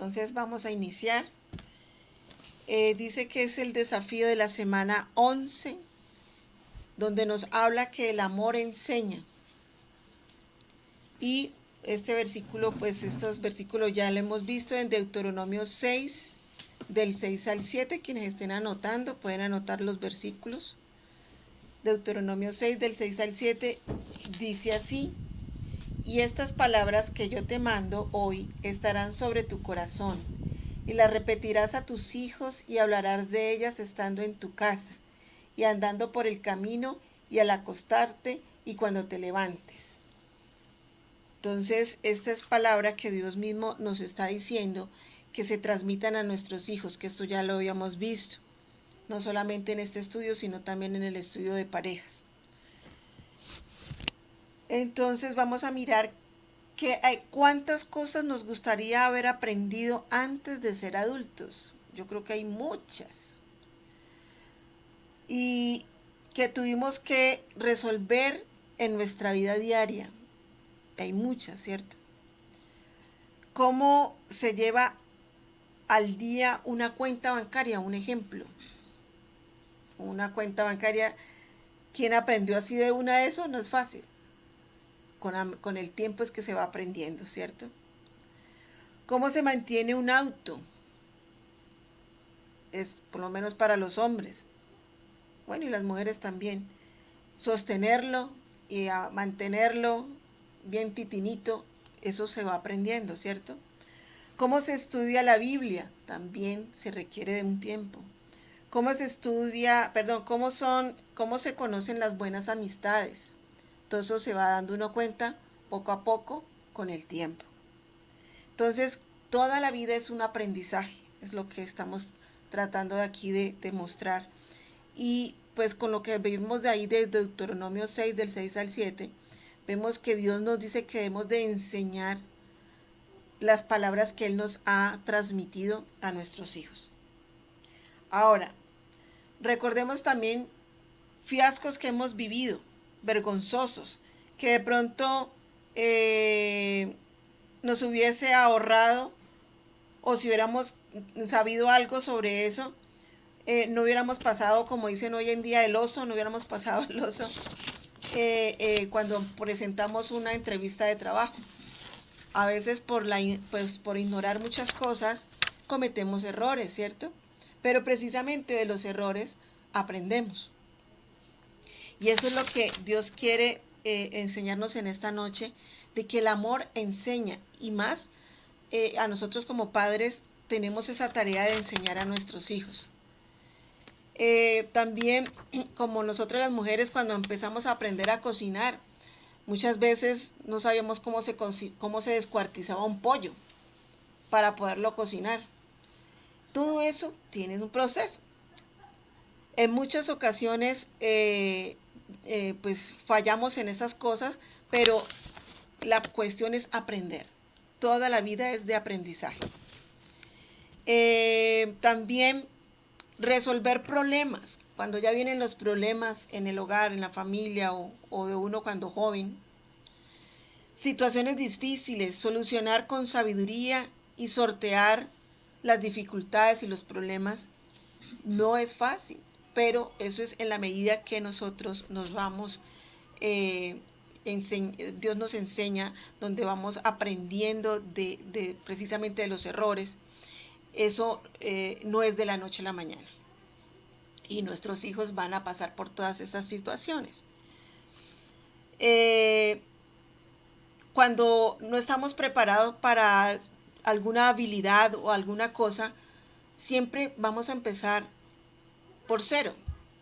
Entonces vamos a iniciar. Dice que es el desafío de la semana 11, donde nos habla que el amor enseña. Y este versículo, pues estos versículos ya lo hemos visto en Deuteronomio 6, del 6 al 7. Quienes estén anotando, pueden anotar los versículos. Deuteronomio 6, del 6 al 7, dice así: y estas palabras que yo te mando hoy estarán sobre tu corazón, y las repetirás a tus hijos y hablarás de ellas estando en tu casa, y andando por el camino, y al acostarte, y cuando te levantes. Entonces, esta es palabra que Dios mismo nos está diciendo que se transmitan a nuestros hijos, que esto ya lo habíamos visto, no solamente en este estudio, sino también en el estudio de parejas. Entonces vamos a mirar cuántas cosas nos gustaría haber aprendido antes de ser adultos. Yo creo que hay muchas. Y que tuvimos que resolver en nuestra vida diaria. Hay muchas, ¿cierto? ¿Cómo se lleva al día una cuenta bancaria? Un ejemplo. Una cuenta bancaria, ¿quién aprendió así de una de eso? No es fácil. Con el tiempo es que se va aprendiendo, ¿cierto? ¿Cómo se mantiene un auto? Es por lo menos para los hombres. Bueno, y las mujeres también. Sostenerlo y mantenerlo bien titinito, eso se va aprendiendo, ¿cierto? ¿Cómo se estudia la Biblia? También se requiere de un tiempo. ¿Cómo se estudia, cómo se conocen las buenas amistades? Todo eso se va dando uno cuenta poco a poco con el tiempo. Entonces, toda la vida es un aprendizaje, es lo que estamos tratando de aquí de mostrar. Y pues con lo que vimos de ahí de Deuteronomio 6, del 6 al 7, vemos que Dios nos dice que debemos de enseñar las palabras que Él nos ha transmitido a nuestros hijos. Ahora, recordemos también fiascos que hemos vivido, vergonzosos, que de pronto nos hubiese ahorrado, o si hubiéramos sabido algo sobre eso, no hubiéramos pasado, como dicen hoy en día, el oso, no hubiéramos pasado el oso cuando presentamos una entrevista de trabajo. A veces por ignorar muchas cosas cometemos errores, ¿cierto? Pero precisamente de los errores aprendemos. Y eso es lo que Dios quiere enseñarnos en esta noche, de que el amor enseña, y más a nosotros como padres tenemos esa tarea de enseñar a nuestros hijos. También, como nosotras las mujeres, cuando empezamos a aprender a cocinar, muchas veces no sabíamos cómo se descuartizaba un pollo para poderlo cocinar. Todo eso tiene un proceso. En muchas ocasiones pues fallamos en esas cosas, pero la cuestión es aprender. Toda la vida es de aprendizaje. También resolver problemas. Cuando ya vienen los problemas en el hogar, en la familia o de uno cuando joven. Situaciones difíciles, solucionar con sabiduría y sortear las dificultades y los problemas no es fácil, pero eso es en la medida que nosotros nos vamos, Dios nos enseña, donde vamos aprendiendo precisamente de los errores. Eso no es de la noche a la mañana. Y nuestros hijos van a pasar por todas esas situaciones. Cuando no estamos preparados para alguna habilidad o alguna cosa, siempre vamos a empezar por cero.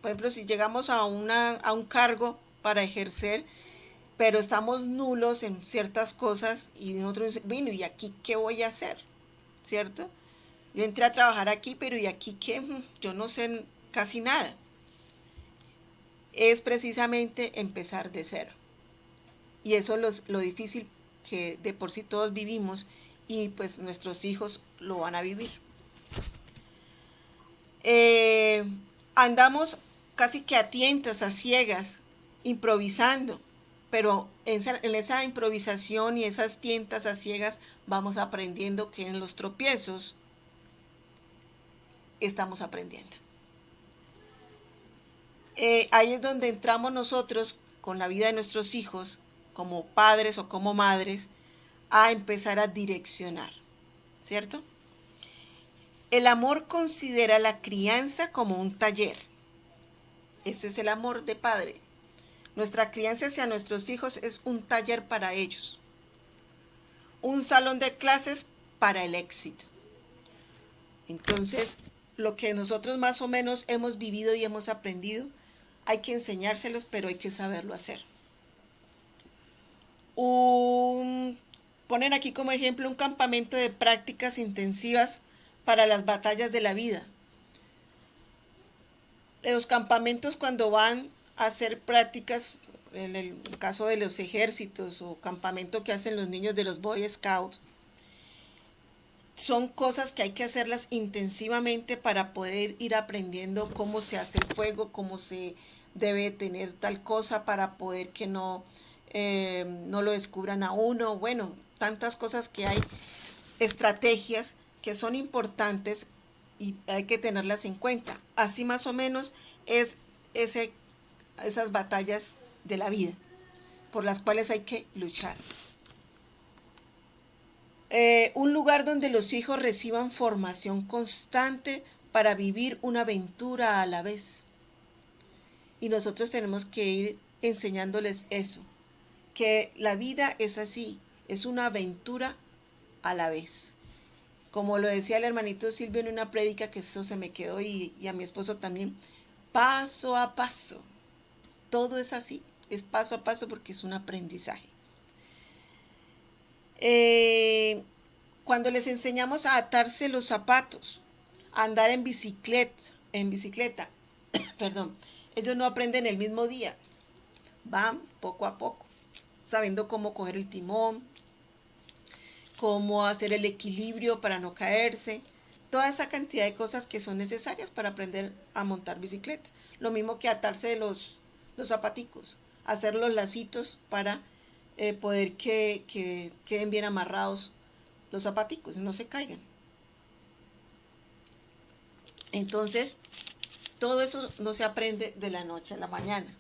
Por ejemplo, si llegamos a un cargo para ejercer, pero estamos nulos en ciertas cosas y nosotros decimos, bueno, ¿y aquí qué voy a hacer? ¿Cierto? Yo entré a trabajar aquí, pero ¿y aquí qué? Yo no sé casi nada. Es precisamente empezar de cero. Y eso es lo difícil que de por sí todos vivimos, y pues nuestros hijos lo van a vivir. Andamos casi que a tientas, a ciegas, improvisando. pero en esa improvisación y esas tientas a ciegas vamos aprendiendo que en los tropiezos estamos aprendiendo. Ahí es donde entramos nosotros con la vida de nuestros hijos, como padres o como madres, a empezar a direccionar, ¿cierto? El amor considera la crianza como un taller. Ese es el amor de padre. Nuestra crianza hacia nuestros hijos es un taller para ellos, un salón de clases para el éxito. Entonces, lo que nosotros más o menos hemos vivido y hemos aprendido, hay que enseñárselos, pero hay que saberlo hacer. Ponen aquí como ejemplo un campamento de prácticas intensivas para las batallas de la vida. Los campamentos, cuando van a hacer prácticas, en el caso de los ejércitos o campamento que hacen los niños de los Boy Scouts, son cosas que hay que hacerlas intensivamente para poder ir aprendiendo cómo se hace el fuego, cómo se debe tener tal cosa para poder que no lo descubran a uno. Bueno, tantas cosas que hay, estrategias que son importantes y hay que tenerlas en cuenta. Así más o menos es esas batallas de la vida por las cuales hay que luchar. Un lugar donde los hijos reciban formación constante para vivir una aventura a la vez. Y nosotros tenemos que ir enseñándoles eso, que la vida es así, es una aventura a la vez. Como lo decía el hermanito Silvio en una prédica, que eso se me quedó y a mi esposo también, paso a paso. Todo es así, es paso a paso porque es un aprendizaje. Cuando les enseñamos a atarse los zapatos, a andar en bicicleta, perdón, ellos no aprenden el mismo día, van poco a poco, sabiendo cómo coger el timón, cómo hacer el equilibrio para no caerse, toda esa cantidad de cosas que son necesarias para aprender a montar bicicleta. Lo mismo que atarse los zapaticos, hacer los lacitos para poder que queden bien amarrados los zapaticos, no se caigan. Entonces, todo eso no se aprende de la noche a la mañana.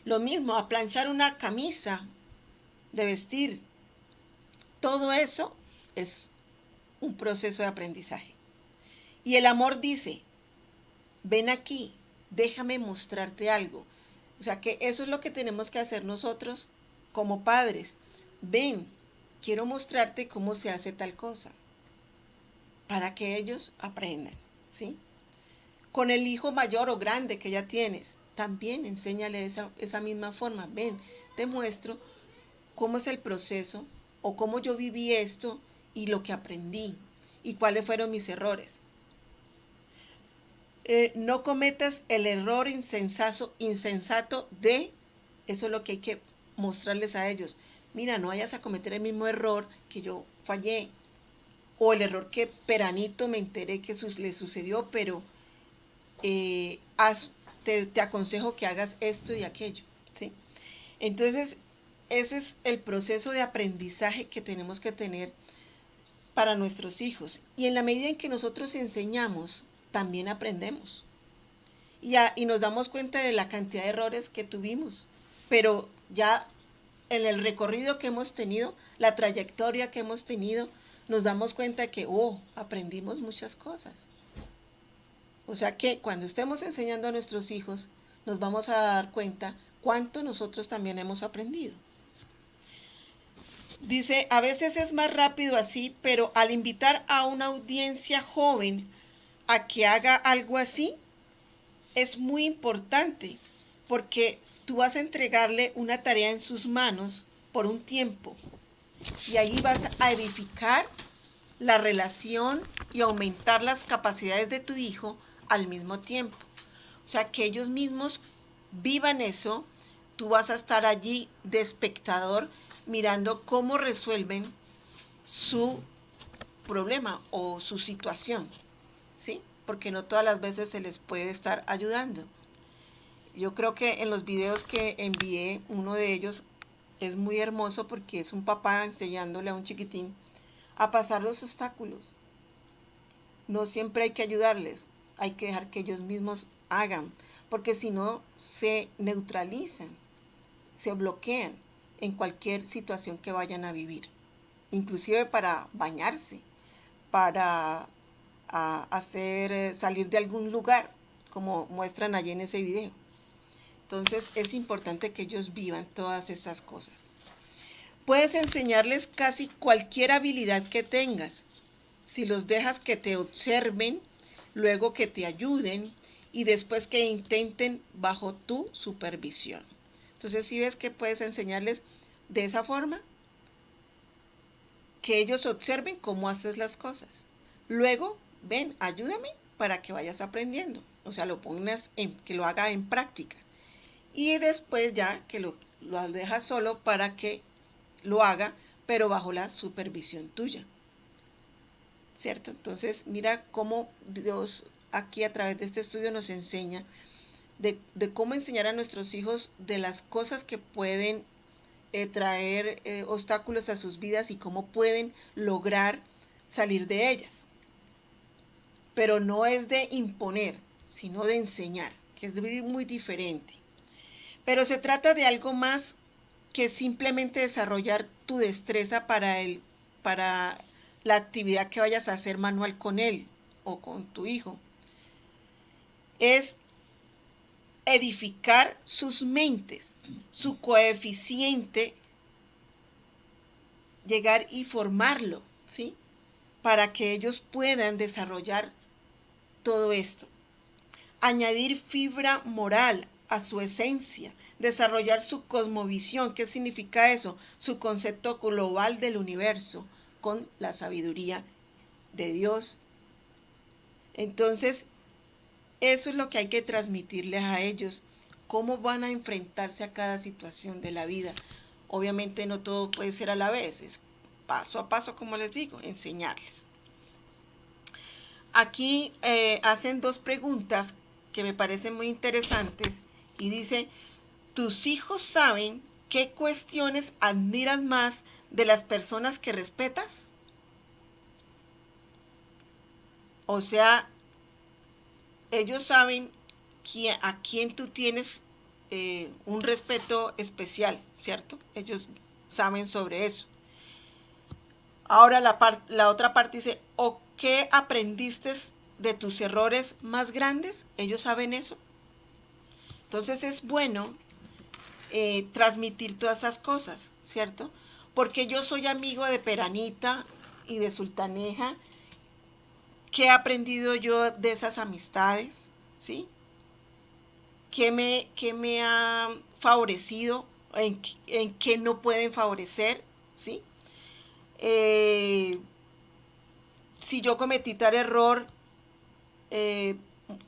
Lo mismo, a planchar una camisa de vestir. Todo eso es un proceso de aprendizaje. Y el amor dice, ven aquí, déjame mostrarte algo. O sea que eso es lo que tenemos que hacer nosotros como padres. Ven, quiero mostrarte cómo se hace tal cosa, para que ellos aprendan, ¿sí? Con el hijo mayor o grande que ya tienes, también enséñale esa misma forma. Ven, te muestro cómo es el proceso o cómo yo viví esto y lo que aprendí y cuáles fueron mis errores. No cometas el error insensato de, eso es lo que hay que mostrarles a ellos. Mira, no vayas a cometer el mismo error que yo fallé, o el error que peranito me enteré que le sucedió, pero te aconsejo que hagas esto y aquello, ¿sí? Entonces, ese es el proceso de aprendizaje que tenemos que tener para nuestros hijos. Y en la medida en que nosotros enseñamos, también aprendemos. Y nos damos cuenta de la cantidad de errores que tuvimos. Pero ya en el recorrido que hemos tenido, la trayectoria que hemos tenido, nos damos cuenta de que, aprendimos muchas cosas. O sea que cuando estemos enseñando a nuestros hijos, nos vamos a dar cuenta cuánto nosotros también hemos aprendido. Dice, a veces es más rápido así, pero al invitar a una audiencia joven a que haga algo así, es muy importante, porque tú vas a entregarle una tarea en sus manos por un tiempo, y ahí vas a edificar la relación y aumentar las capacidades de tu hijo al mismo tiempo. O sea, que ellos mismos vivan eso, tú vas a estar allí de espectador mirando cómo resuelven su problema o su situación, ¿sí? Porque no todas las veces se les puede estar ayudando. Yo creo que en los videos que envié, uno de ellos es muy hermoso porque es un papá enseñándole a un chiquitín a pasar los obstáculos. No siempre hay que ayudarles, hay que dejar que ellos mismos hagan, porque si no se neutralizan, se bloquean en cualquier situación que vayan a vivir, inclusive para bañarse, para salir de algún lugar, como muestran allí en ese video. Entonces es importante que ellos vivan todas esas cosas. Puedes enseñarles casi cualquier habilidad que tengas, si los dejas que te observen, luego que te ayuden y después que intenten bajo tu supervisión. Entonces, si ves que puedes enseñarles de esa forma, que ellos observen cómo haces las cosas. Luego, ven, ayúdame para que vayas aprendiendo. O sea, que lo haga en práctica. Y después ya que lo dejas solo para que lo haga, pero bajo la supervisión tuya. ¿Cierto? Entonces, mira cómo Dios aquí a través de este estudio nos enseña de cómo enseñar a nuestros hijos de las cosas que pueden traer obstáculos a sus vidas y cómo pueden lograr salir de ellas. Pero no es de imponer, sino de enseñar, que es muy diferente. Pero se trata de algo más que simplemente desarrollar tu destreza para la actividad que vayas a hacer manual con él o con tu hijo. Es edificar sus mentes, su coeficiente, llegar y formarlo, ¿sí? Para que ellos puedan desarrollar todo esto. Añadir fibra moral a su esencia, desarrollar su cosmovisión. ¿Qué significa eso? Su concepto global del universo con la sabiduría de Dios. Entonces, eso es lo que hay que transmitirles a ellos, cómo van a enfrentarse a cada situación de la vida. Obviamente no todo puede ser a la vez, es paso a paso, como les digo, enseñarles. Aquí hacen dos preguntas que me parecen muy interesantes y dice, ¿tus hijos saben qué cuestiones admiras más de las personas que respetas? O sea, ellos saben a quién tú tienes un respeto especial, ¿cierto? Ellos saben sobre eso. Ahora la otra parte dice, ¿o qué aprendiste de tus errores más grandes? Ellos saben eso. Entonces es bueno transmitir todas esas cosas, ¿cierto? Porque yo soy amigo de Peranita y de Sultaneja. ¿Qué he aprendido yo de esas amistades? ¿Sí? ¿Qué me ha favorecido? ¿En qué no pueden favorecer? ¿Sí? Si yo cometí tal error, que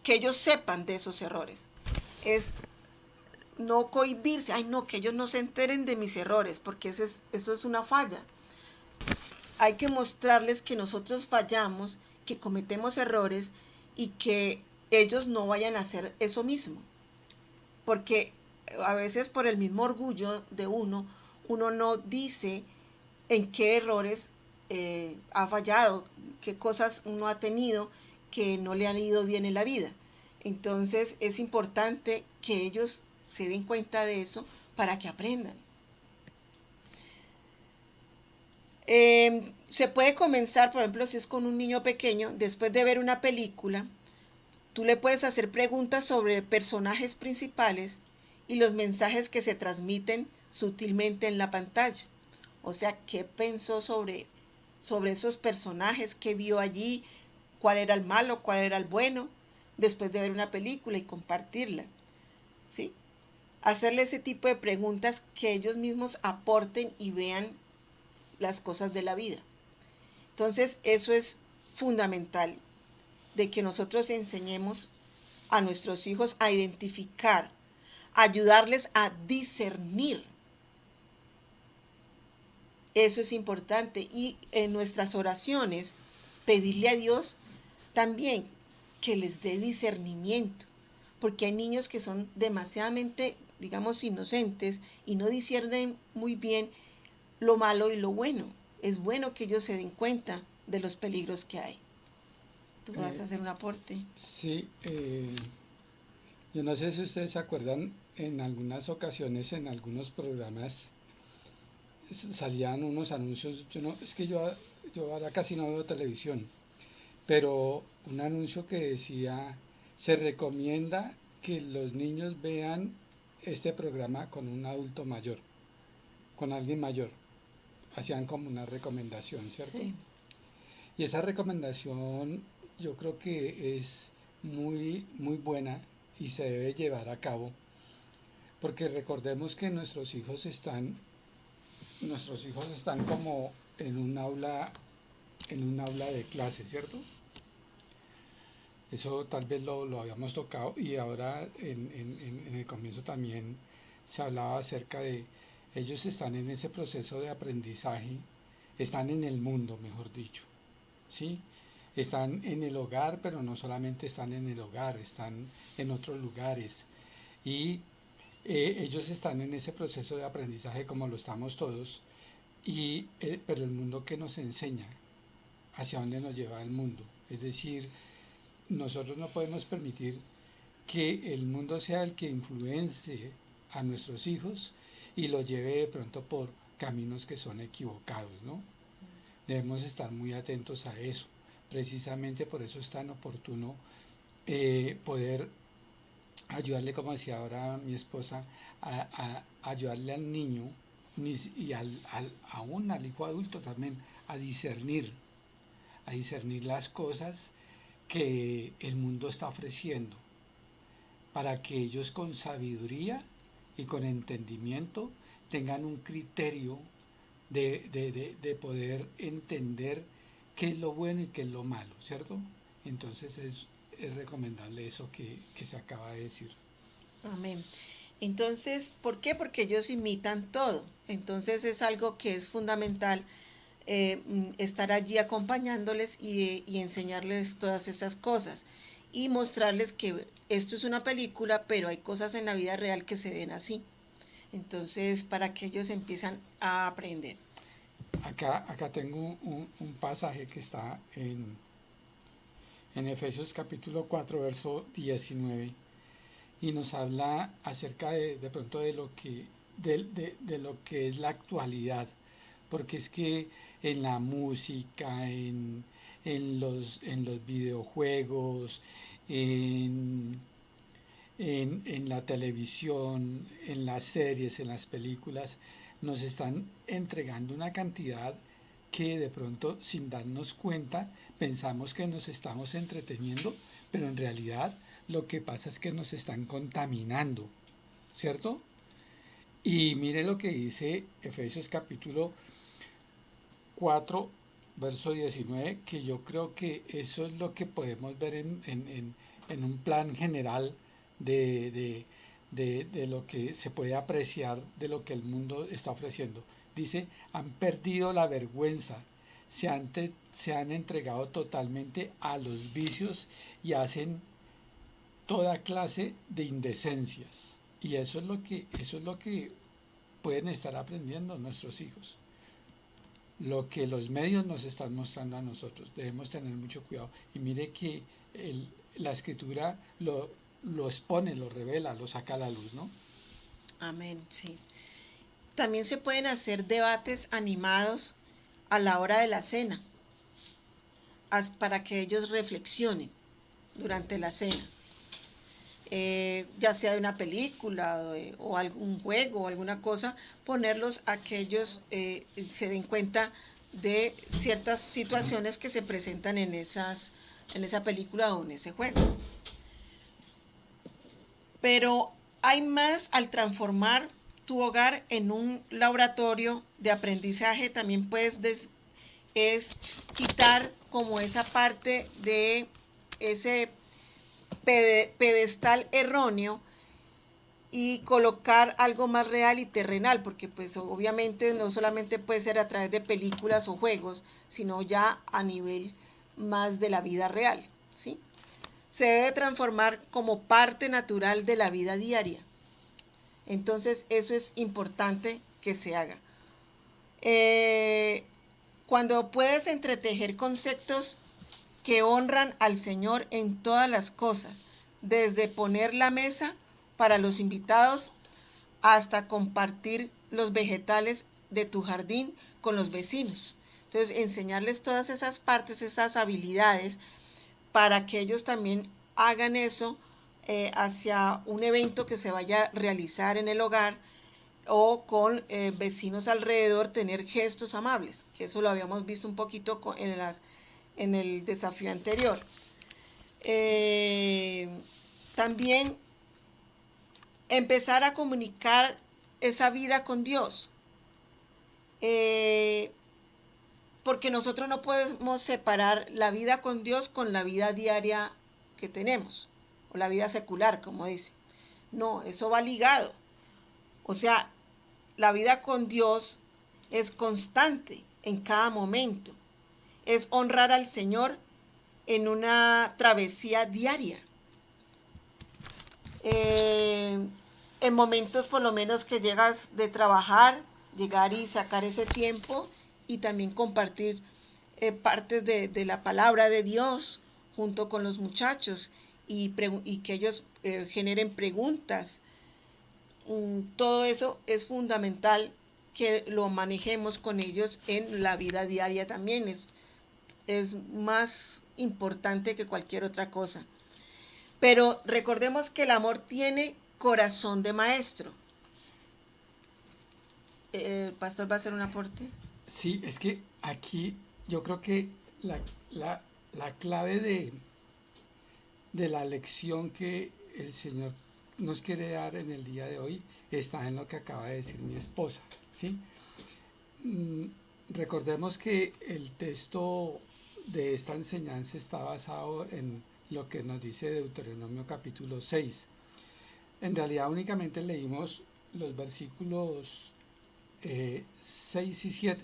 ellos sepan de esos errores. Es no cohibirse, ay no, que ellos no se enteren de mis errores, porque eso es una falla. Hay que mostrarles que nosotros fallamos, que cometemos errores y que ellos no vayan a hacer eso mismo. Porque a veces por el mismo orgullo de uno no dice en qué errores ha fallado, qué cosas uno ha tenido que no le han ido bien en la vida. Entonces es importante que ellos se den cuenta de eso para que aprendan. Se puede comenzar, por ejemplo, si es con un niño pequeño, después de ver una película, tú le puedes hacer preguntas sobre personajes principales y los mensajes que se transmiten sutilmente en la pantalla. O sea, ¿qué pensó sobre esos personajes? ¿Qué vio allí? ¿Cuál era el malo? ¿Cuál era el bueno? Después de ver una película y compartirla. ¿Sí? Hacerle ese tipo de preguntas que ellos mismos aporten y vean las cosas de la vida. Entonces, eso es fundamental, de que nosotros enseñemos a nuestros hijos a identificar, ayudarles a discernir. Eso es importante. Y en nuestras oraciones, pedirle a Dios también que les dé discernimiento. porque hay niños que son demasiadamente, digamos, inocentes y no disciernen muy bien lo malo y lo bueno. Es bueno que ellos se den cuenta de los peligros que hay. Tú vas a hacer un aporte. Sí, yo no sé si ustedes se acuerdan, en algunas ocasiones, en algunos programas, salían unos anuncios, yo no, es que yo ahora casi no veo televisión, pero un anuncio que decía, se recomienda que los niños vean este programa con un adulto mayor, con alguien mayor. Hacían como una recomendación, ¿cierto? Sí. Y esa recomendación yo creo que es muy, muy buena y se debe llevar a cabo, porque recordemos que nuestros hijos están como en un aula de clase, ¿cierto? Eso tal vez lo habíamos tocado y ahora en el comienzo también se hablaba acerca de ellos están en ese proceso de aprendizaje, están en el mundo, mejor dicho, ¿sí? Están en el hogar, pero no solamente están en el hogar, están en otros lugares y ellos están en ese proceso de aprendizaje como lo estamos todos, pero el mundo que nos enseña, hacia dónde nos lleva el mundo, es decir, nosotros no podemos permitir que el mundo sea el que influencie a nuestros hijos y los lleve de pronto por caminos que son equivocados, ¿no? Debemos estar muy atentos a eso. Precisamente por eso es tan oportuno poder ayudarle, como decía ahora mi esposa, ayudarle al niño y aún al hijo adulto también a discernir las cosas que el mundo está ofreciendo, para que ellos con sabiduría y con entendimiento tengan un criterio de poder entender qué es lo bueno y qué es lo malo, ¿cierto? Entonces es recomendable eso que se acaba de decir. Amén. Entonces, ¿por qué? Porque ellos imitan todo. Entonces es algo que es fundamental estar allí acompañándoles y enseñarles todas esas cosas y mostrarles que esto es una película, pero hay cosas en la vida real que se ven así. Entonces, para que ellos empiezan a aprender. Acá tengo un pasaje que está en Efesios capítulo 4 verso 19 y nos habla acerca de pronto de lo que es la actualidad, porque es que en la música, en los videojuegos, en, en la televisión, en las series, en las películas, nos están entregando una cantidad que de pronto sin darnos cuenta pensamos que nos estamos entreteniendo, pero en realidad lo que pasa es que nos están contaminando, ¿cierto? Y mire lo que dice Efesios capítulo 4, verso 19, que yo creo que eso es lo que podemos ver en un plan general de, de, de lo que se puede apreciar de lo que el mundo está ofreciendo. Dice, han perdido la vergüenza, se han entregado totalmente a los vicios y hacen toda clase de indecencias. Y eso es lo que pueden estar aprendiendo nuestros hijos. Lo que los medios nos están mostrando a nosotros. Debemos tener mucho cuidado. Y mire que la escritura lo expone, lo revela, lo saca a la luz, ¿no? Amén, sí. También se pueden hacer debates animados a la hora de la cena, para que ellos reflexionen durante la cena. Ya sea de una película o algún juego o alguna cosa, ponerlos a que ellos se den cuenta de ciertas situaciones que se presentan en esa película o en ese juego. Pero hay más al transformar tu hogar en un laboratorio de aprendizaje. También puedes es quitar como esa parte de ese pedestal erróneo y colocar algo más real y terrenal, porque pues obviamente no solamente puede ser a través de películas o juegos, sino ya a nivel más de la vida real, ¿sí? se debe transformar como parte natural de la vida diaria. Entonces eso es importante que se haga. Cuando puedes entretejer conceptos que honran al Señor en todas las cosas, desde poner la mesa para los invitados hasta compartir los vegetales de tu jardín con los vecinos. Entonces, enseñarles todas esas partes, esas habilidades, para que ellos también hagan eso hacia un evento que se vaya a realizar en el hogar o con vecinos alrededor, tener gestos amables, que eso lo habíamos visto un poquito en el desafío anterior. También empezar a comunicar esa vida con Dios, porque nosotros no podemos separar la vida con Dios con la vida diaria que tenemos, o la vida secular, como dice. No, eso va ligado. O sea, la vida con Dios es constante en cada momento. Es honrar al Señor en una travesía diaria. En momentos por lo menos que llegas de trabajar, llegar y sacar ese tiempo y también compartir partes de la palabra de Dios junto con los muchachos y que ellos generen preguntas. Todo eso es fundamental que lo manejemos con ellos en la vida diaria también. Es más importante que cualquier otra cosa. Pero recordemos que el amor tiene corazón de maestro. ¿El pastor va a hacer un aporte? Sí, es que aquí yo creo que la clave de la lección que el Señor nos quiere dar en el día de hoy está en lo que acaba de decir mi esposa, ¿sí? Recordemos que el texto de esta enseñanza está basado en lo que nos dice Deuteronomio capítulo 6. En realidad únicamente leímos los versículos 6 y 7,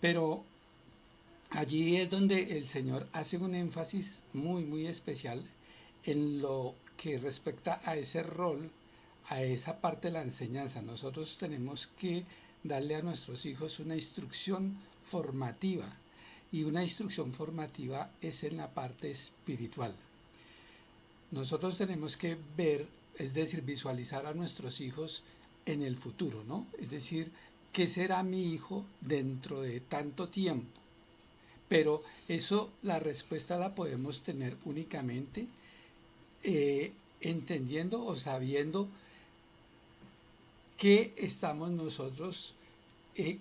pero allí es donde el Señor hace un énfasis muy especial en lo que respecta a ese rol, a esa parte de la enseñanza. Nosotros tenemos que darle a nuestros hijos una instrucción formativa, y una instrucción formativa es en la parte espiritual. Nosotros tenemos que ver, es decir, visualizar a nuestros hijos en el futuro, ¿no? Es decir, ¿qué será mi hijo dentro de tanto tiempo? Pero eso, la respuesta la podemos tener únicamente entendiendo o sabiendo qué estamos nosotros, en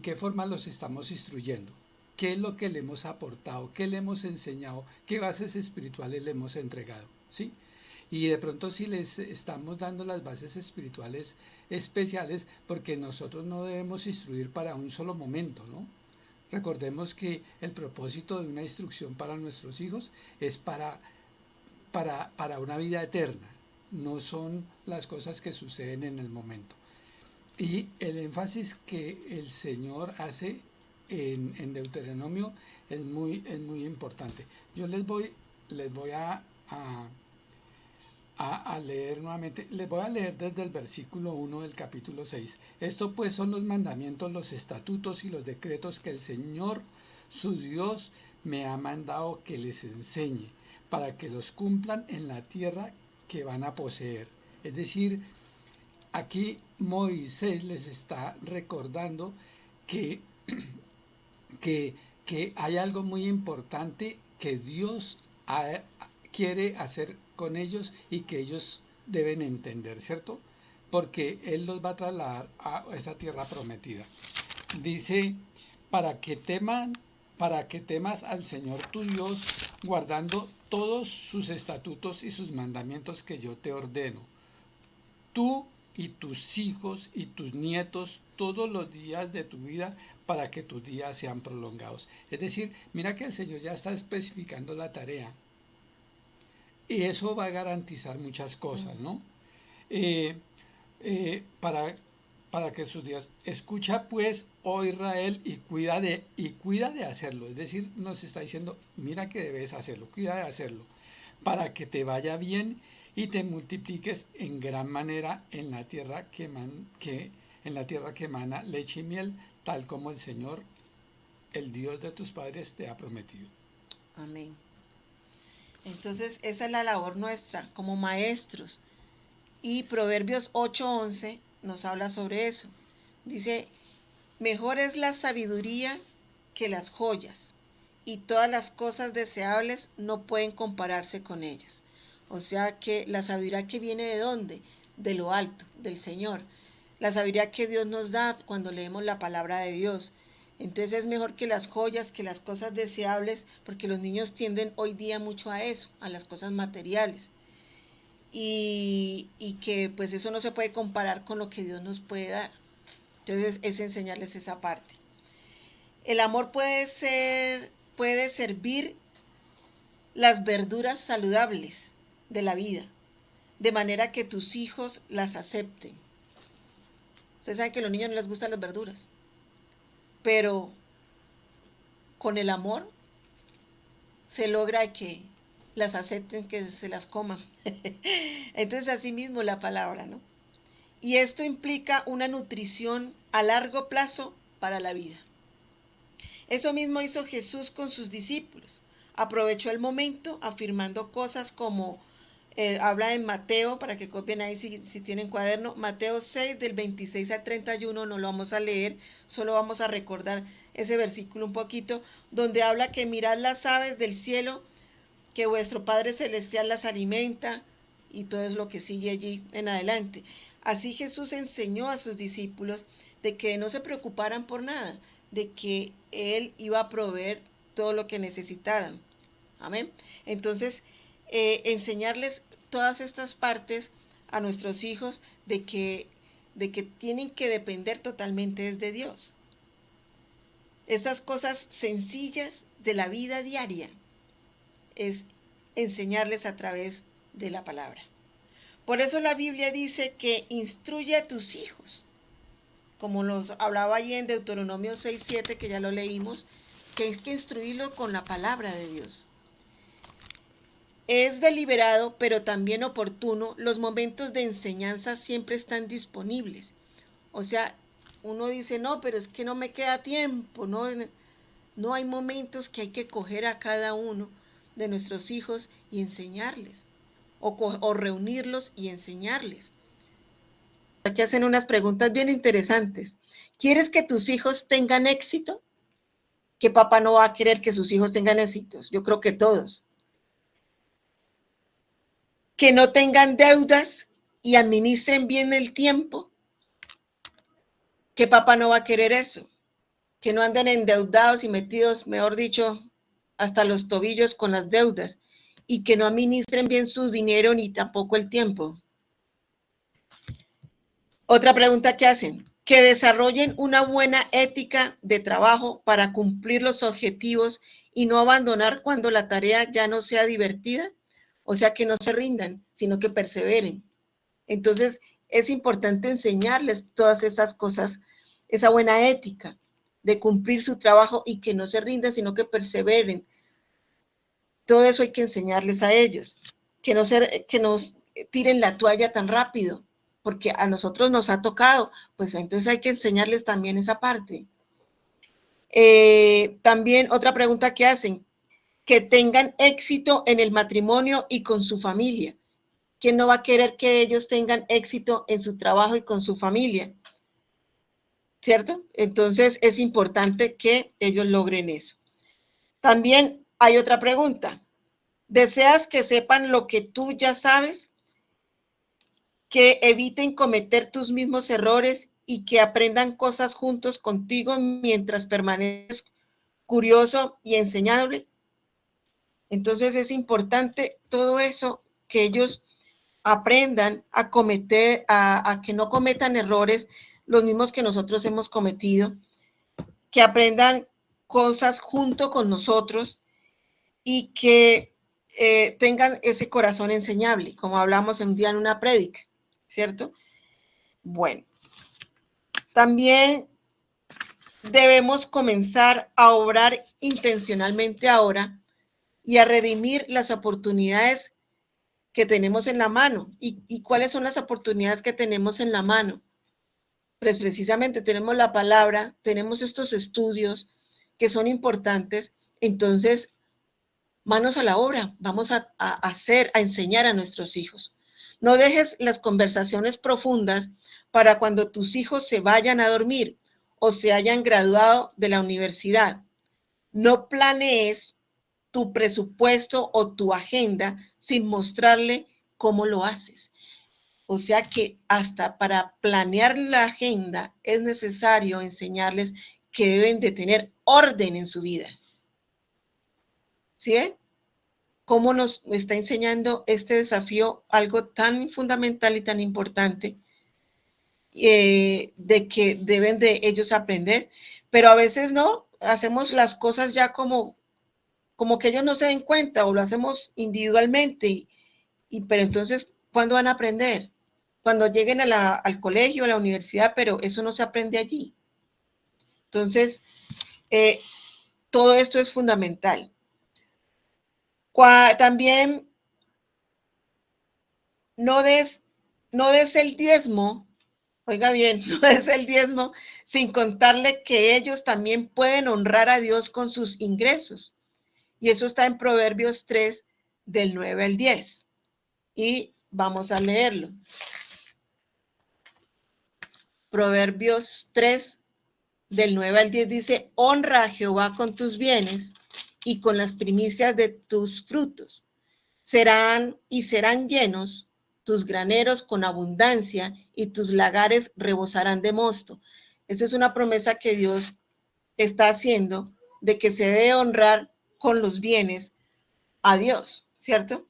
qué forma los estamos instruyendo, qué es lo que le hemos aportado, qué le hemos enseñado, qué bases espirituales le hemos entregado, ¿sí? Y de pronto si les estamos dando las bases espirituales especiales, porque nosotros no debemos instruir para un solo momento, ¿no? Recordemos que el propósito de una instrucción para nuestros hijos es para una vida eterna, no son las cosas que suceden en el momento. Y el énfasis que el Señor hace en Deuteronomio es muy importante. Yo les voy a leer nuevamente, les voy a leer desde el versículo 1 del capítulo 6. Esto pues son los mandamientos, los estatutos y los decretos que el Señor, su Dios, me ha mandado que les enseñe, para que los cumplan en la tierra que van a poseer. Es decir, aquí Moisés les está recordando que hay algo muy importante que Dios quiere hacer con ellos y que ellos deben entender, ¿cierto? Porque Él los va a trasladar a esa tierra prometida. Dice, para que temas al Señor tu Dios, guardando todos sus estatutos y sus mandamientos que yo te ordeno, tú y tus hijos y tus nietos todos los días de tu vida, para que tus días sean prolongados. Es decir, mira que el Señor ya está especificando la tarea, y eso va a garantizar muchas cosas, ¿no? Para que sus días, escucha pues, oh Israel, y cuida de hacerlo. Es decir, nos está diciendo, mira que debes hacerlo, cuida de hacerlo, para que te vaya bien y te multipliques en gran manera en la tierra en la tierra que emana leche y miel, tal como el Señor, el Dios de tus padres, te ha prometido. Amén. Entonces, esa es la labor nuestra como maestros. Y Proverbios 8:11 nos habla sobre eso. Dice, mejor es la sabiduría que las joyas, y todas las cosas deseables no pueden compararse con ellas. O sea que la sabiduría que viene ¿de dónde? De lo alto, del Señor. La sabiduría que Dios nos da cuando leemos la palabra de Dios. Entonces es mejor que las joyas, que las cosas deseables, porque los niños tienden hoy día mucho a eso, a las cosas materiales. Y que pues eso no se puede comparar con lo que Dios nos puede dar. Entonces es enseñarles esa parte. El amor puede servir las verduras saludables de la vida, de manera que tus hijos las acepten. Ustedes saben que a los niños no les gustan las verduras, pero con el amor se logra que las acepten, que se las coman. Entonces así mismo la palabra, ¿no? Y esto implica una nutrición a largo plazo para la vida. Eso mismo hizo Jesús con sus discípulos. Aprovechó el momento afirmando cosas como, habla en Mateo, para que copien ahí si tienen cuaderno, Mateo 6 del 26 al 31, no lo vamos a leer, solo vamos a recordar ese versículo un poquito, donde habla que mirad las aves del cielo, que vuestro Padre Celestial las alimenta, y todo es lo que sigue allí en adelante. Así Jesús enseñó a sus discípulos de que no se preocuparan por nada, de que Él iba a proveer todo lo que necesitaran. Amén. Entonces, enseñarles todas estas partes a nuestros hijos de que tienen que depender totalmente de Dios. Estas cosas sencillas de la vida diaria es enseñarles a través de la palabra. Por eso la Biblia dice que instruye a tus hijos, como nos hablaba allí en Deuteronomio 6:7, que ya lo leímos, que hay que instruirlo con la palabra de Dios. Es deliberado, pero también oportuno. Los momentos de enseñanza siempre están disponibles. O sea, uno dice, no, pero es que no me queda tiempo, no hay momentos que hay que coger a cada uno de nuestros hijos y enseñarles, o reunirlos y enseñarles. Aquí hacen unas preguntas bien interesantes. ¿Quieres que tus hijos tengan éxito? ¿Qué papá no va a querer que sus hijos tengan éxitos? Yo creo que todos. Que no tengan deudas y administren bien el tiempo. ¿Qué papá no va a querer eso? Que no anden endeudados y metidos, mejor dicho, hasta los tobillos con las deudas, y que no administren bien su dinero ni tampoco el tiempo. Otra pregunta que hacen, que desarrollen una buena ética de trabajo para cumplir los objetivos y no abandonar cuando la tarea ya no sea divertida, o sea, que no se rindan, sino que perseveren. Entonces, es importante enseñarles todas esas cosas, esa buena ética de cumplir su trabajo y que no se rindan, sino que perseveren. Todo eso hay que enseñarles a ellos, que nos tiren la toalla tan rápido, porque a nosotros nos ha tocado, pues entonces hay que enseñarles también esa parte. También otra pregunta que hacen, que tengan éxito en el matrimonio y con su familia. ¿Quién no va a querer que ellos tengan éxito en su trabajo y con su familia? ¿Cierto? Entonces es importante que ellos logren eso. También hay otra pregunta. ¿Deseas que sepan lo que tú ya sabes? Que eviten cometer tus mismos errores y que aprendan cosas juntos contigo mientras permaneces curioso y enseñable. Entonces es importante todo eso, que ellos aprendan a cometer, a que no cometan errores los mismos que nosotros hemos cometido, que aprendan cosas junto con nosotros y que tengan ese corazón enseñable, como hablamos un día en una prédica, ¿cierto? Bueno, también debemos comenzar a obrar intencionalmente ahora y a redimir las oportunidades que tenemos en la mano. ¿Y cuáles son las oportunidades que tenemos en la mano? Pues precisamente tenemos la palabra, tenemos estos estudios que son importantes, entonces manos a la obra, vamos a hacer, a enseñar a nuestros hijos. No dejes las conversaciones profundas para cuando tus hijos se vayan a dormir o se hayan graduado de la universidad. No planees tu presupuesto o tu agenda sin mostrarle cómo lo haces. O sea que hasta para planear la agenda es necesario enseñarles que deben de tener orden en su vida. ¿Sí ven? Cómo nos está enseñando este desafío algo tan fundamental y tan importante de que deben de ellos aprender, pero a veces no, hacemos las cosas ya como que ellos no se den cuenta o lo hacemos individualmente, pero entonces, ¿cuándo van a aprender? Cuando lleguen al colegio, a la universidad, pero eso no se aprende allí. Entonces, todo esto es fundamental. También no des el diezmo, oiga bien, no des el diezmo sin contarle que ellos también pueden honrar a Dios con sus ingresos. Y eso está en Proverbios 3, del 9 al 10. Y vamos a leerlo. Proverbios 3, del 9 al 10 dice, honra a Jehová con tus bienes y con las primicias de tus frutos. Serán llenos tus graneros con abundancia y tus lagares rebosarán de mosto. Esa es una promesa que Dios está haciendo de que se debe honrar con los bienes a Dios, ¿cierto?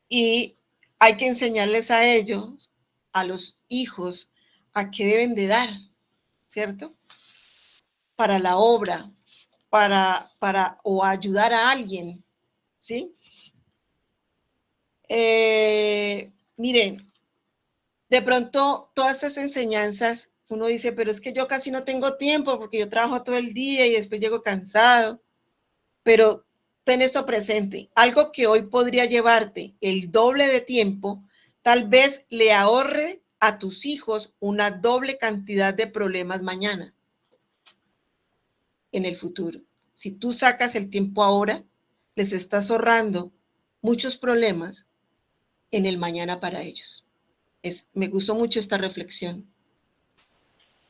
Y hay que enseñarles a ellos, a los hijos, a qué deben de dar, ¿cierto? Para la obra, o ayudar a alguien, ¿sí? Miren, de pronto todas estas enseñanzas, uno dice, pero es que yo casi no tengo tiempo porque yo trabajo todo el día y después llego cansado, pero ten esto presente, algo que hoy podría llevarte el doble de tiempo, tal vez le ahorre a tus hijos una doble cantidad de problemas mañana, en el futuro. Si tú sacas el tiempo ahora, les estás ahorrando muchos problemas en el mañana para ellos. Me gustó mucho esta reflexión.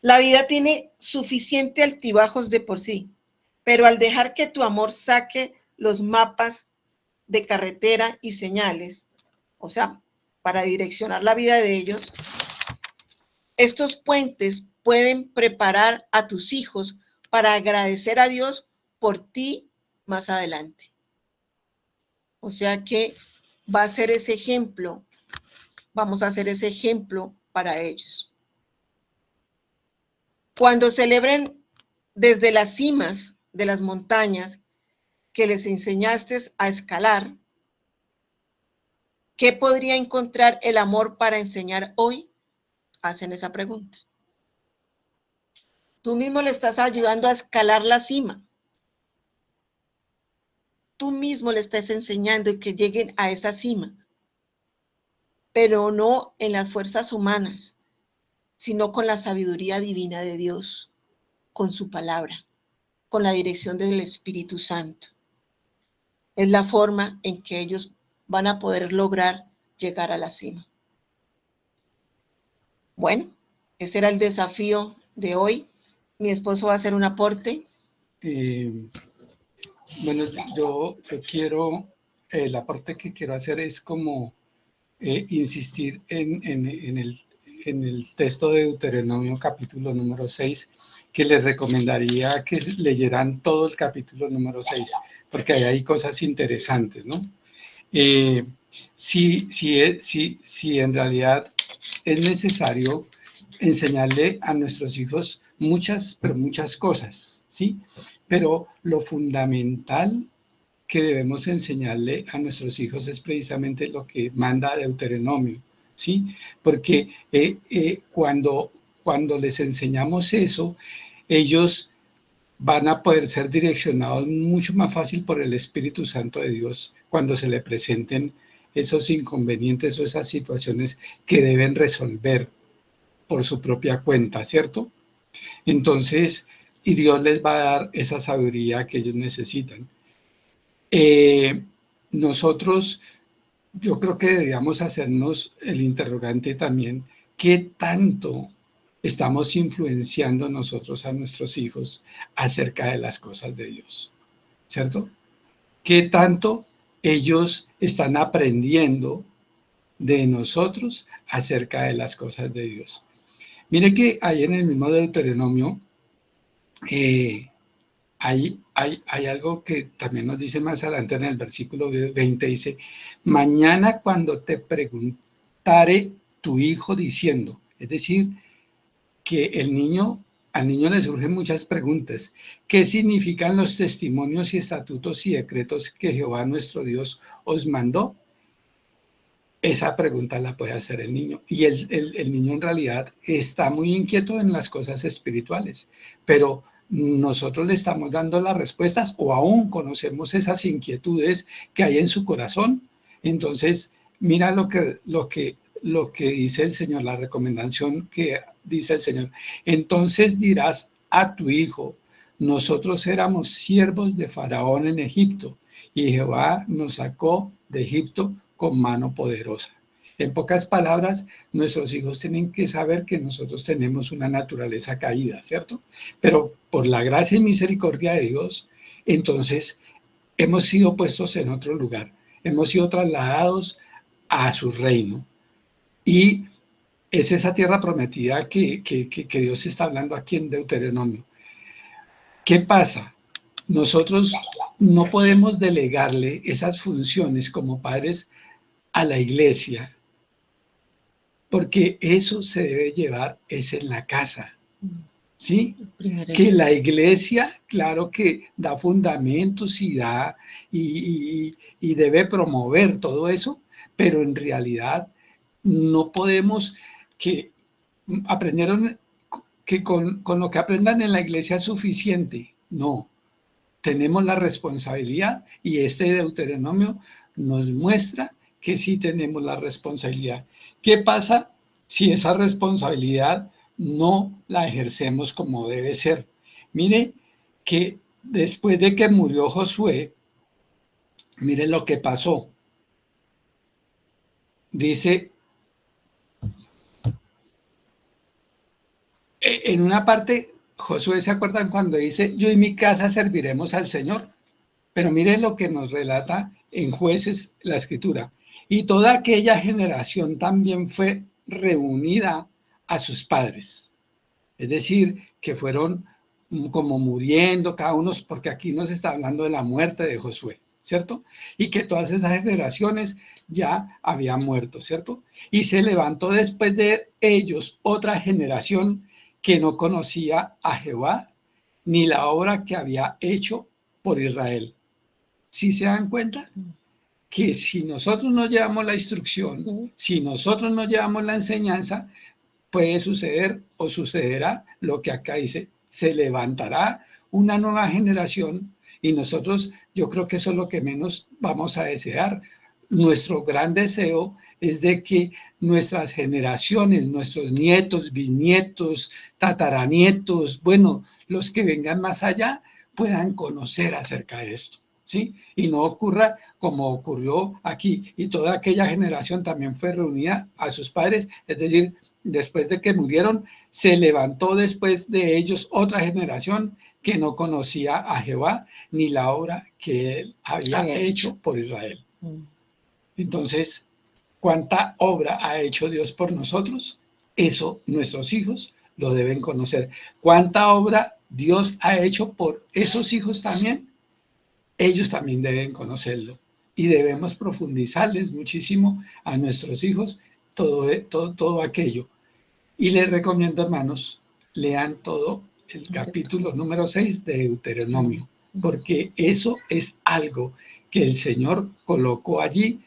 La vida tiene suficiente altibajos de por sí, pero al dejar que tu amor saque los mapas de carretera y señales, o sea, para direccionar la vida de ellos, estos puentes pueden preparar a tus hijos para agradecer a Dios por ti más adelante. O sea que va a ser ese ejemplo, vamos a hacer ese ejemplo para ellos. Cuando celebren desde las cimas de las montañas que les enseñaste a escalar, ¿qué podría encontrar el amor para enseñar hoy? Hacen esa pregunta. Tú mismo le estás ayudando a escalar la cima. Tú mismo le estás enseñando que lleguen a esa cima, pero no en las fuerzas humanas, sino con la sabiduría divina de Dios, con su palabra, con la dirección del Espíritu Santo. Es la forma en que ellos van a poder lograr llegar a la cima. Bueno, ese era el desafío de hoy. Mi esposo va a hacer un aporte. Bueno, yo quiero, el aporte que quiero hacer es como insistir en el texto de Deuteronomio capítulo número 6, que les recomendaría que leyeran todo el capítulo número 6, porque ahí hay cosas interesantes, ¿no? Si en realidad es necesario enseñarle a nuestros hijos pero muchas cosas, ¿sí? Pero lo fundamental que debemos enseñarle a nuestros hijos es precisamente lo que manda Deuteronomio, ¿sí? Porque cuando les enseñamos eso, ellos van a poder ser direccionados mucho más fácil por el Espíritu Santo de Dios cuando se le presenten esos inconvenientes o esas situaciones que deben resolver por su propia cuenta, ¿cierto? Entonces, y Dios les va a dar esa sabiduría que ellos necesitan. Nosotros, yo creo que deberíamos hacernos el interrogante también, ¿qué tanto estamos influenciando nosotros a nuestros hijos acerca de las cosas de Dios? ¿Cierto? ¿Qué tanto ellos están aprendiendo de nosotros acerca de las cosas de Dios? Mire que ahí en el mismo Deuteronomio hay algo que también nos dice más adelante en el versículo 20, dice, mañana cuando te preguntare tu hijo diciendo, es decir, que al niño le surgen muchas preguntas. ¿Qué significan los testimonios y estatutos y decretos que Jehová nuestro Dios os mandó? Esa pregunta la puede hacer el niño. Y el niño en realidad está muy inquieto en las cosas espirituales, pero nosotros le estamos dando las respuestas o aún conocemos esas inquietudes que hay en su corazón. Entonces, mira lo que dice el Señor, la recomendación que dice el Señor. Entonces dirás a tu hijo, nosotros éramos siervos de Faraón en Egipto y Jehová nos sacó de Egipto con mano poderosa. En pocas palabras, nuestros hijos tienen que saber que nosotros tenemos una naturaleza caída, ¿cierto? Pero por la gracia y misericordia de Dios, entonces hemos sido puestos en otro lugar, hemos sido trasladados a su reino. Y es esa tierra prometida que Dios está hablando aquí en Deuteronomio. ¿Qué pasa? Nosotros no podemos delegarle esas funciones como padres a la iglesia, porque eso se debe llevar es en la casa, ¿sí? Que la iglesia, claro que da fundamentos y da y debe promover todo eso, pero en realidad no podemos que aprendieron que con lo que aprendan en la iglesia es suficiente, no. Tenemos la responsabilidad y este Deuteronomio nos muestra que sí tenemos la responsabilidad. ¿Qué pasa si esa responsabilidad no la ejercemos como debe ser? Mire que después de que murió Josué, mire lo que pasó. Dice, en una parte, Josué, ¿se acuerdan cuando dice, yo y mi casa serviremos al Señor? Pero mire lo que nos relata en Jueces la Escritura. Y toda aquella generación también fue reunida a sus padres. Es decir, que fueron como muriendo cada uno, porque aquí nos está hablando de la muerte de Josué, ¿cierto? Y que todas esas generaciones ya habían muerto, ¿cierto? Y se levantó después de ellos otra generación que no conocía a Jehová ni la obra que había hecho por Israel. ¿Sí se dan cuenta? Que si nosotros no llevamos la instrucción, si nosotros no llevamos la enseñanza, puede suceder o sucederá lo que acá dice, se levantará una nueva generación y nosotros, yo creo que eso es lo que menos vamos a desear. Nuestro gran deseo es de que nuestras generaciones, nuestros nietos, bisnietos, tataranietos, bueno, los que vengan más allá, puedan conocer acerca de esto. ¿Sí? Y no ocurra como ocurrió aquí, y toda aquella generación también fue reunida a sus padres, es decir, después de que murieron, se levantó después de ellos otra generación que no conocía a Jehová ni la obra que él había hecho por Israel. Entonces, ¿cuánta obra ha hecho Dios por nosotros? Eso nuestros hijos lo deben conocer. ¿Cuánta obra Dios ha hecho por esos hijos también? Ellos también deben conocerlo y debemos profundizarles muchísimo a nuestros hijos todo aquello. Y les recomiendo, hermanos, lean todo el capítulo número 6 de Deuteronomio, porque eso es algo que el Señor colocó allí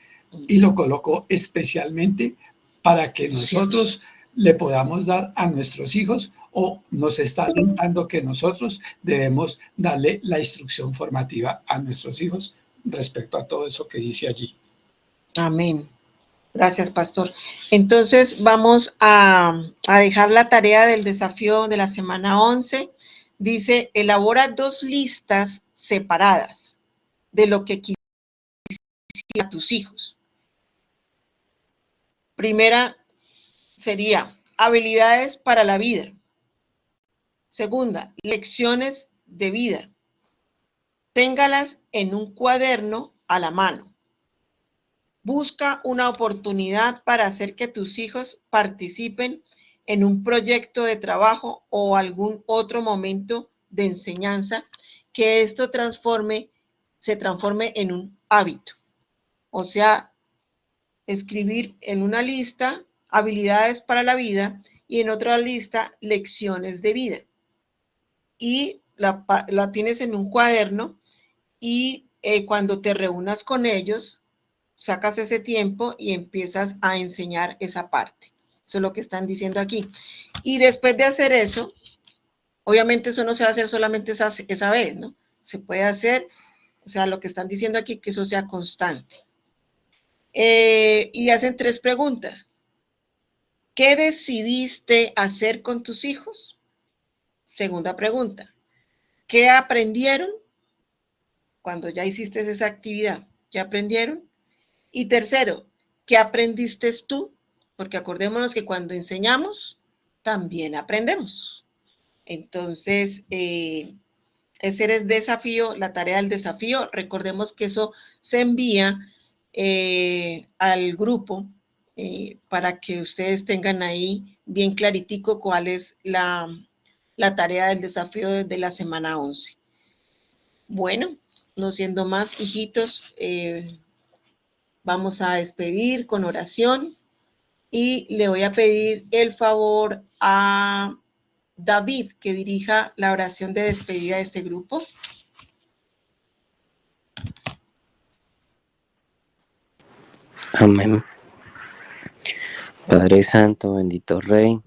y lo colocó especialmente para que nosotros le podamos dar a nuestros hijos o nos está alentando que nosotros debemos darle la instrucción formativa a nuestros hijos respecto a todo eso que dice allí. Amén. Gracias, pastor. Entonces vamos a dejar la tarea del desafío de la semana 11. Dice, elabora 2 listas separadas de lo que quisieras a tus hijos. Primera sería habilidades para la vida. Segunda, lecciones de vida. Téngalas en un cuaderno a la mano. Busca una oportunidad para hacer que tus hijos participen en un proyecto de trabajo o algún otro momento de enseñanza, que esto se transforme en un hábito. O sea, escribir en una lista habilidades para la vida y en otra lista lecciones de vida. Y la tienes en un cuaderno y cuando te reúnas con ellos, sacas ese tiempo y empiezas a enseñar esa parte. Eso es lo que están diciendo aquí. Y después de hacer eso, obviamente eso no se va a hacer solamente esa vez, ¿no? Se puede hacer, o sea, lo que están diciendo aquí, que eso sea constante. Y hacen 3 preguntas. ¿Qué decidiste hacer con tus hijos? Segunda pregunta. ¿Qué aprendieron cuando ya hiciste esa actividad? ¿Qué aprendieron? Y tercero, ¿qué aprendiste tú? Porque acordémonos que cuando enseñamos, también aprendemos. Entonces, ese es el desafío, la tarea del desafío. Recordemos que eso se envía al grupo para que ustedes tengan ahí bien claritico cuál es la tarea del desafío de la semana 11. Bueno, no siendo más, hijitos, vamos a despedir con oración y le voy a pedir el favor a David que dirija la oración de despedida de este grupo. Amén. Padre Santo, bendito Rey,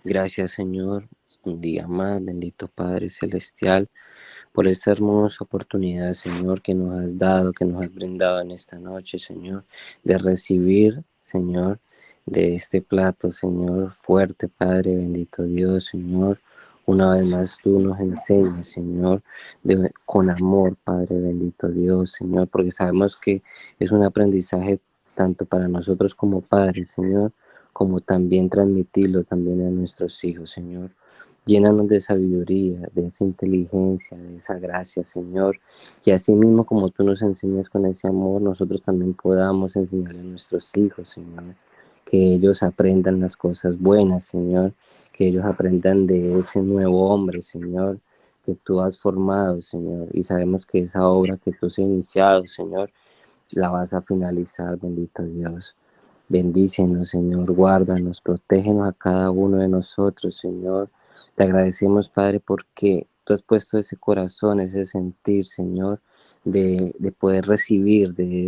gracias Señor, un día más, bendito Padre Celestial, por esta hermosa oportunidad, Señor, que nos has dado, que nos has brindado en esta noche, Señor, de recibir, Señor, de este plato, Señor, fuerte, Padre, bendito Dios, Señor. Una vez más tú nos enseñas, Señor, con amor, Padre, bendito Dios, Señor, porque sabemos que es un aprendizaje tanto para nosotros como padres, Señor, como también transmitirlo también a nuestros hijos, Señor. Llénanos de sabiduría, de esa inteligencia, de esa gracia, Señor. Que así mismo como tú nos enseñas con ese amor, nosotros también podamos enseñarle a nuestros hijos, Señor. Que ellos aprendan las cosas buenas, Señor. Que ellos aprendan de ese nuevo hombre, Señor, que tú has formado, Señor. Y sabemos que esa obra que tú has iniciado, Señor, la vas a finalizar, bendito Dios. Bendícenos, Señor, guárdanos, protégenos a cada uno de nosotros, Señor. Te agradecemos, Padre, porque tú has puesto ese corazón, ese sentir, Señor, de poder recibir de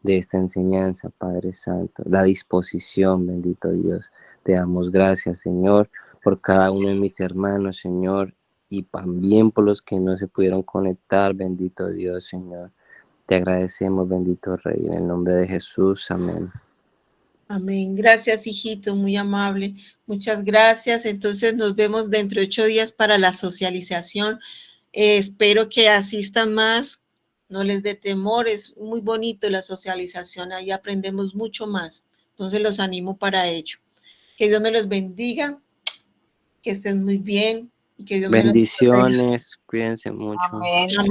esta enseñanza, Padre Santo. La disposición, bendito Dios. Te damos gracias, Señor, por cada uno de mis hermanos, Señor, y también por los que no se pudieron conectar, bendito Dios, Señor. Te agradecemos, bendito Rey, en el nombre de Jesús. Amén. Amén. Gracias, hijito, muy amable. Muchas gracias. Entonces nos vemos dentro de 8 días para la socialización. Espero que asistan más, no les dé temor, es muy bonito la socialización, ahí aprendemos mucho más. Entonces los animo para ello. Que Dios me los bendiga, que estén muy bien y que Dios me los proteja. Bendiciones, cuídense mucho. Amén. Amén.